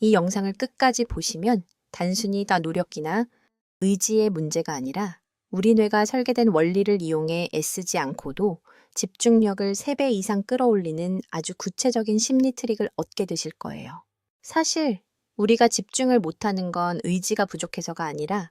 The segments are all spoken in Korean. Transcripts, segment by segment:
이 영상을 끝까지 보시면 단순히 다 노력이나 의지의 문제가 아니라 우리 뇌가 설계된 원리를 이용해 애쓰지 않고도 집중력을 3배 이상 끌어올리는 아주 구체적인 심리 트릭을 얻게 되실 거예요. 사실 우리가 집중을 못하는 건 의지가 부족해서가 아니라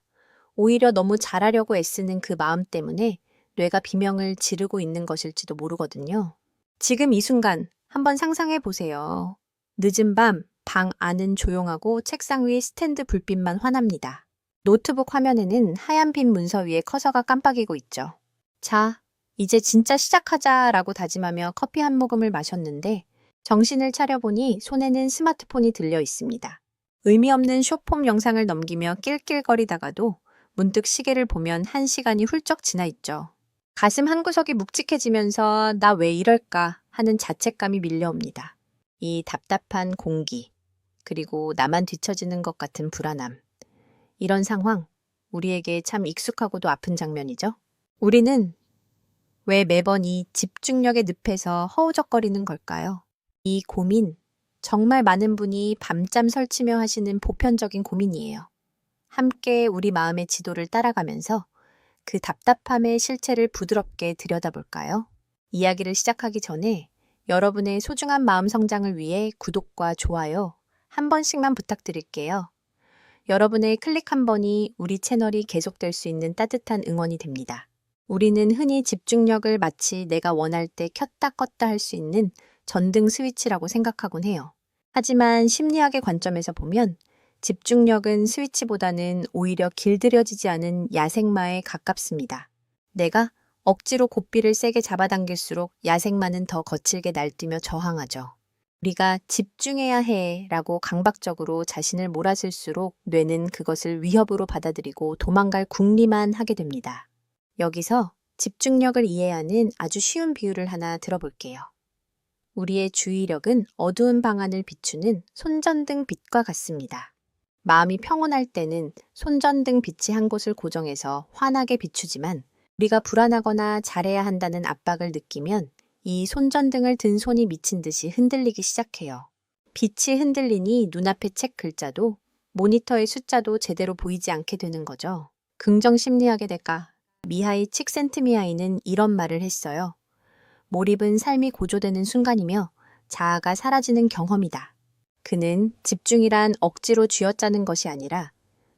오히려 너무 잘하려고 애쓰는 그 마음 때문에 뇌가 비명을 지르고 있는 것일지도 모르거든요. 지금 이 순간 한번 상상해 보세요. 늦은 밤, 방 안은 조용하고 책상 위 스탠드 불빛만 환합니다. 노트북 화면에는 하얀 빈 문서 위에 커서가 깜빡이고 있죠. 자, 이제 진짜 시작하자라고 다짐하며 커피 한 모금을 마셨는데 정신을 차려보니 손에는 스마트폰이 들려 있습니다. 의미 없는 숏폼 영상을 넘기며 낄낄거리다가도 문득 시계를 보면 1시간이 훌쩍 지나 있죠. 가슴 한구석이 묵직해지면서 나 왜 이럴까 하는 자책감이 밀려옵니다. 이 답답한 공기, 그리고 나만 뒤처지는 것 같은 불안함. 이런 상황, 우리에게 참 익숙하고도 아픈 장면이죠. 우리는 왜 매번 이 집중력의 늪에서 허우적거리는 걸까요? 이 고민, 정말 많은 분이 밤잠 설치며 하시는 보편적인 고민이에요. 함께 우리 마음의 지도를 따라가면서 그 답답함의 실체를 부드럽게 들여다볼까요? 이야기를 시작하기 전에 여러분의 소중한 마음 성장을 위해 구독과 좋아요 한 번씩만 부탁드릴게요. 여러분의 클릭 한 번이 우리 채널이 계속될 수 있는 따뜻한 응원이 됩니다. 우리는 흔히 집중력을 마치 내가 원할 때 켰다 껐다 할 수 있는 전등 스위치라고 생각하곤 해요. 하지만 심리학의 관점에서 보면 집중력은 스위치보다는 오히려 길들여지지 않은 야생마에 가깝습니다. 내가 억지로 고삐를 세게 잡아당길수록 야생마는 더 거칠게 날뛰며 저항하죠. 우리가 집중해야 해라고 강박적으로 자신을 몰아쓸수록 뇌는 그것을 위협으로 받아들이고 도망갈 궁리만 하게 됩니다. 여기서 집중력을 이해하는 아주 쉬운 비유를 하나 들어볼게요. 우리의 주의력은 어두운 방안을 비추는 손전등 빛과 같습니다. 마음이 평온할 때는 손전등 빛이 한 곳을 고정해서 환하게 비추지만 우리가 불안하거나 잘해야 한다는 압박을 느끼면 이 손전등을 든 손이 미친 듯이 흔들리기 시작해요. 빛이 흔들리니 눈앞의 책 글자도 모니터의 숫자도 제대로 보이지 않게 되는 거죠. 긍정 심리학의 대가 미하이 칙센트미하이는 이런 말을 했어요. 몰입은 삶이 고조되는 순간이며 자아가 사라지는 경험이다. 그는 집중이란 억지로 쥐어짜는 것이 아니라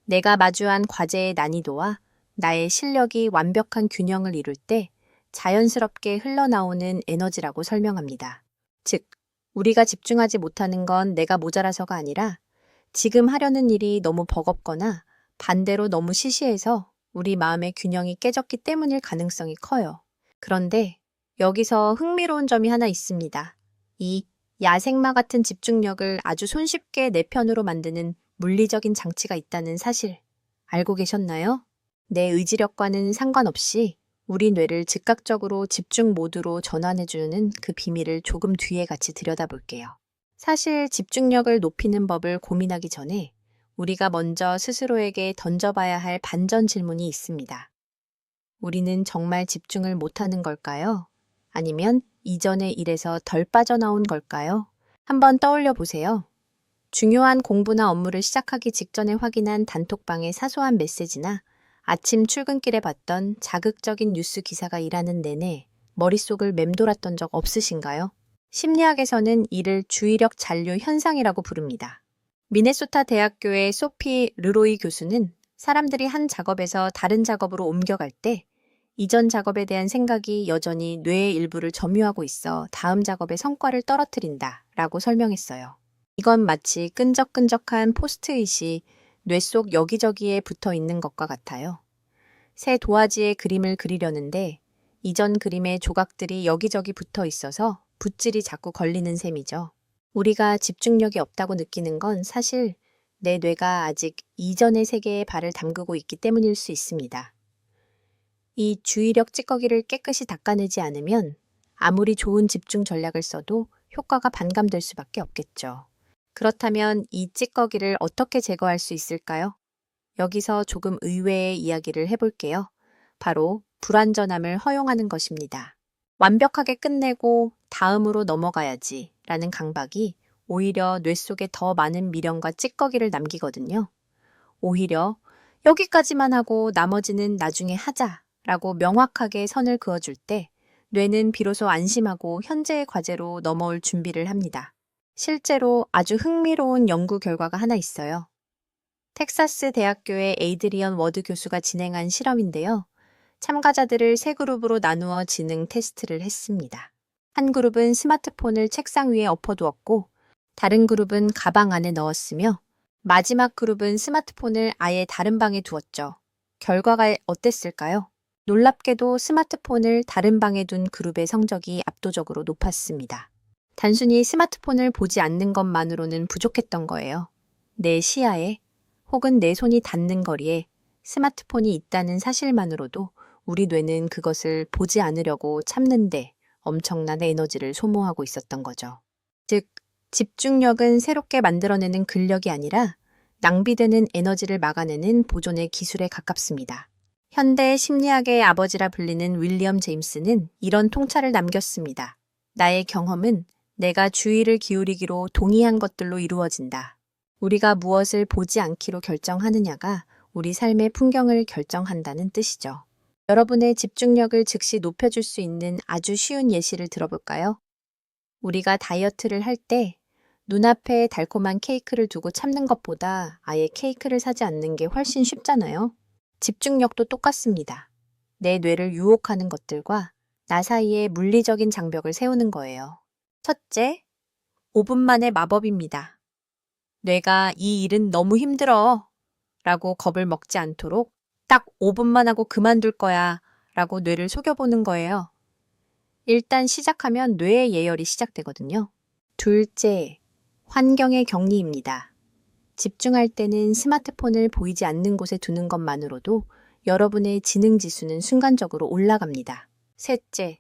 내가 마주한 과제의 난이도와 나의 실력이 완벽한 균형을 이룰 때 자연스럽게 흘러나오는 에너지라고 설명합니다. 즉, 우리가 집중하지 못하는 건 내가 모자라서가 아니라 지금 하려는 일이 너무 버겁거나 반대로 너무 시시해서 우리 마음의 균형이 깨졌기 때문일 가능성이 커요. 그런데 여기서 흥미로운 점이 하나 있습니다. 이 야생마 같은 집중력을 아주 손쉽게 내 편으로 만드는 물리적인 장치가 있다는 사실 알고 계셨나요? 내 의지력과는 상관없이 우리 뇌를 즉각적으로 집중 모드로 전환해주는 그 비밀을 조금 뒤에 같이 들여다볼게요. 사실 집중력을 높이는 법을 고민하기 전에 우리가 먼저 스스로에게 던져봐야 할 반전 질문이 있습니다. 우리는 정말 집중을 못하는 걸까요? 아니면 이전의 일에서 덜 빠져나온 걸까요? 한번 떠올려 보세요. 중요한 공부나 업무를 시작하기 직전에 확인한 단톡방의 사소한 메시지나 아침 출근길에 봤던 자극적인 뉴스 기사가 일하는 내내 머릿속을 맴돌았던 적 없으신가요? 심리학에서는 이를 주의력 잔류 현상이라고 부릅니다. 미네소타 대학교의 소피 르로이 교수는 사람들이 한 작업에서 다른 작업으로 옮겨갈 때 이전 작업에 대한 생각이 여전히 뇌의 일부를 점유하고 있어 다음 작업의 성과를 떨어뜨린다 라고 설명했어요. 이건 마치 끈적끈적한 포스트잇이 뇌 속 여기저기에 붙어 있는 것과 같아요. 새 도화지에 그림을 그리려는데 이전 그림의 조각들이 여기저기 붙어 있어서 붓질이 자꾸 걸리는 셈이죠. 우리가 집중력이 없다고 느끼는 건 사실 내 뇌가 아직 이전의 세계에 발을 담그고 있기 때문일 수 있습니다. 이 주의력 찌꺼기를 깨끗이 닦아내지 않으면 아무리 좋은 집중 전략을 써도 효과가 반감될 수밖에 없겠죠. 그렇다면 이 찌꺼기를 어떻게 제거할 수 있을까요? 여기서 조금 의외의 이야기를 해볼게요. 바로 불완전함을 허용하는 것입니다. 완벽하게 끝내고 다음으로 넘어가야지 라는 강박이 오히려 뇌 속에 더 많은 미련과 찌꺼기를 남기거든요. 오히려 여기까지만 하고 나머지는 나중에 하자라고 명확하게 선을 그어줄 때 뇌는 비로소 안심하고 현재의 과제로 넘어올 준비를 합니다. 실제로 아주 흥미로운 연구 결과가 하나 있어요. 텍사스 대학교의 에이드리언 워드 교수가 진행한 실험인데요. 참가자들을 세 그룹으로 나누어 지능 테스트를 했습니다. 한 그룹은 스마트폰을 책상 위에 엎어두었고 다른 그룹은 가방 안에 넣었으며 마지막 그룹은 스마트폰을 아예 다른 방에 두었죠. 결과가 어땠을까요? 놀랍게도 스마트폰을 다른 방에 둔 그룹의 성적이 압도적으로 높았습니다. 단순히 스마트폰을 보지 않는 것만으로는 부족했던 거예요. 내 시야에 혹은 내 손이 닿는 거리에 스마트폰이 있다는 사실만으로도 우리 뇌는 그것을 보지 않으려고 참는데 엄청난 에너지를 소모하고 있었던 거죠. 즉, 집중력은 새롭게 만들어내는 근력이 아니라 낭비되는 에너지를 막아내는 보존의 기술에 가깝습니다. 현대 심리학의 아버지라 불리는 윌리엄 제임스는 이런 통찰을 남겼습니다. 나의 경험은 내가 주의를 기울이기로 동의한 것들로 이루어진다. 우리가 무엇을 보지 않기로 결정하느냐가 우리 삶의 풍경을 결정한다는 뜻이죠. 여러분의 집중력을 즉시 높여줄 수 있는 아주 쉬운 예시를 들어볼까요? 우리가 다이어트를 할 때 눈앞에 달콤한 케이크를 두고 참는 것보다 아예 케이크를 사지 않는 게 훨씬 쉽잖아요. 집중력도 똑같습니다. 내 뇌를 유혹하는 것들과 나 사이에 물리적인 장벽을 세우는 거예요. 첫째, 5분 만의 마법입니다. 뇌가 이 일은 너무 힘들어 라고 겁을 먹지 않도록 딱 5분만 하고 그만둘 거야 라고 뇌를 속여보는 거예요. 일단 시작하면 뇌의 예열이 시작되거든요. 둘째, 환경의 격리입니다. 집중할 때는 스마트폰을 보이지 않는 곳에 두는 것만으로도 여러분의 지능 지수는 순간적으로 올라갑니다. 셋째,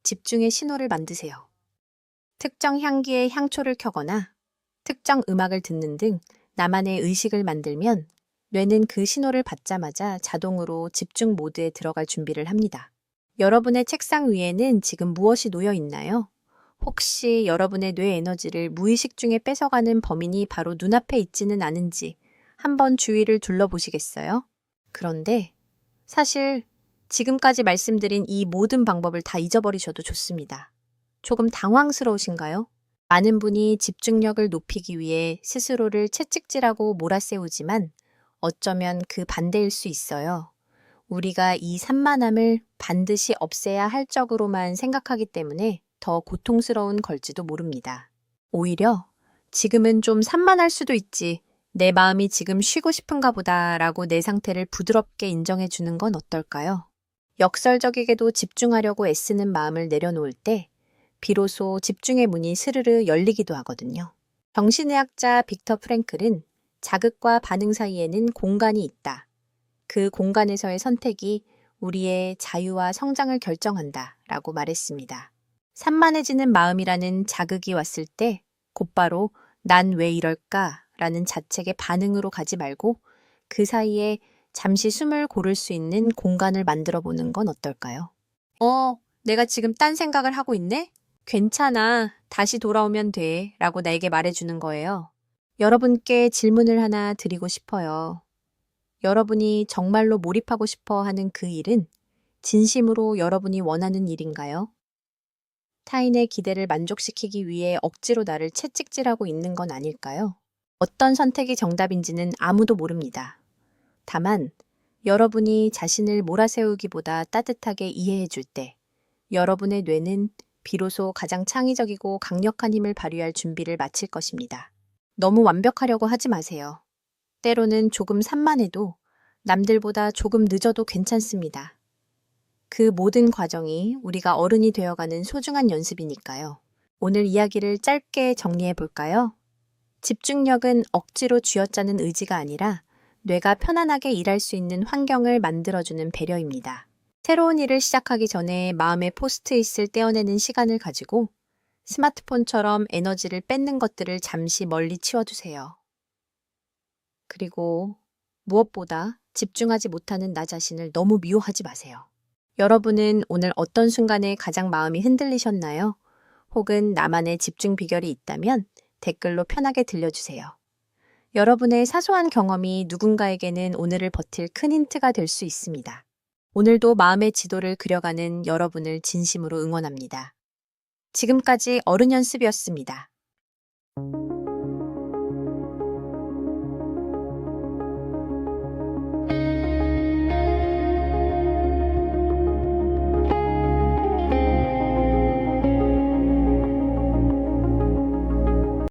집중의 신호를 만드세요. 특정 향기의 향초를 켜거나 특정 음악을 듣는 등 나만의 의식을 만들면 뇌는 그 신호를 받자마자 자동으로 집중 모드에 들어갈 준비를 합니다. 여러분의 책상 위에는 지금 무엇이 놓여 있나요? 혹시 여러분의 뇌 에너지를 무의식 중에 뺏어가는 범인이 바로 눈앞에 있지는 않은지 한번 주위를 둘러보시겠어요? 그런데 사실 지금까지 말씀드린 이 모든 방법을 다 잊어버리셔도 좋습니다. 조금 당황스러우신가요? 많은 분이 집중력을 높이기 위해 스스로를 채찍질하고 몰아세우지만 어쩌면 그 반대일 수 있어요. 우리가 이 산만함을 반드시 없애야 할 적으로만 생각하기 때문에 더 고통스러운 걸지도 모릅니다. 오히려 지금은 좀 산만할 수도 있지. 내 마음이 지금 쉬고 싶은가 보다라고 내 상태를 부드럽게 인정해 주는 건 어떨까요? 역설적이게도 집중하려고 애쓰는 마음을 내려놓을 때 비로소 집중의 문이 스르르 열리기도 하거든요. 정신의학자 빅터 프랭클은 자극과 반응 사이에는 공간이 있다. 그 공간에서의 선택이 우리의 자유와 성장을 결정한다 라고 말했습니다. 산만해지는 마음이라는 자극이 왔을 때 곧바로 난 왜 이럴까 라는 자책의 반응으로 가지 말고 그 사이에 잠시 숨을 고를 수 있는 공간을 만들어 보는 건 어떨까요? 내가 지금 딴 생각을 하고 있네? 괜찮아. 다시 돌아오면 돼. 라고 나에게 말해주는 거예요. 여러분께 질문을 하나 드리고 싶어요. 여러분이 정말로 몰입하고 싶어 하는 그 일은 진심으로 여러분이 원하는 일인가요? 타인의 기대를 만족시키기 위해 억지로 나를 채찍질하고 있는 건 아닐까요? 어떤 선택이 정답인지는 아무도 모릅니다. 다만 여러분이 자신을 몰아세우기보다 따뜻하게 이해해 줄 때 여러분의 뇌는 비로소 가장 창의적이고 강력한 힘을 발휘할 준비를 마칠 것입니다. 너무 완벽하려고 하지 마세요. 때로는 조금 산만해도 남들보다 조금 늦어도 괜찮습니다. 그 모든 과정이 우리가 어른이 되어가는 소중한 연습이니까요. 오늘 이야기를 짧게 정리해 볼까요? 집중력은 억지로 쥐어짜는 의지가 아니라 뇌가 편안하게 일할 수 있는 환경을 만들어주는 배려입니다. 새로운 일을 시작하기 전에 마음의 포스트잇을 떼어내는 시간을 가지고 스마트폰처럼 에너지를 뺏는 것들을 잠시 멀리 치워두세요. 그리고 무엇보다 집중하지 못하는 나 자신을 너무 미워하지 마세요. 여러분은 오늘 어떤 순간에 가장 마음이 흔들리셨나요? 혹은 나만의 집중 비결이 있다면 댓글로 편하게 들려주세요. 여러분의 사소한 경험이 누군가에게는 오늘을 버틸 큰 힌트가 될 수 있습니다. 오늘도 마음의 지도를 그려가는 여러분을 진심으로 응원합니다. 지금까지 어른 연습이었습니다.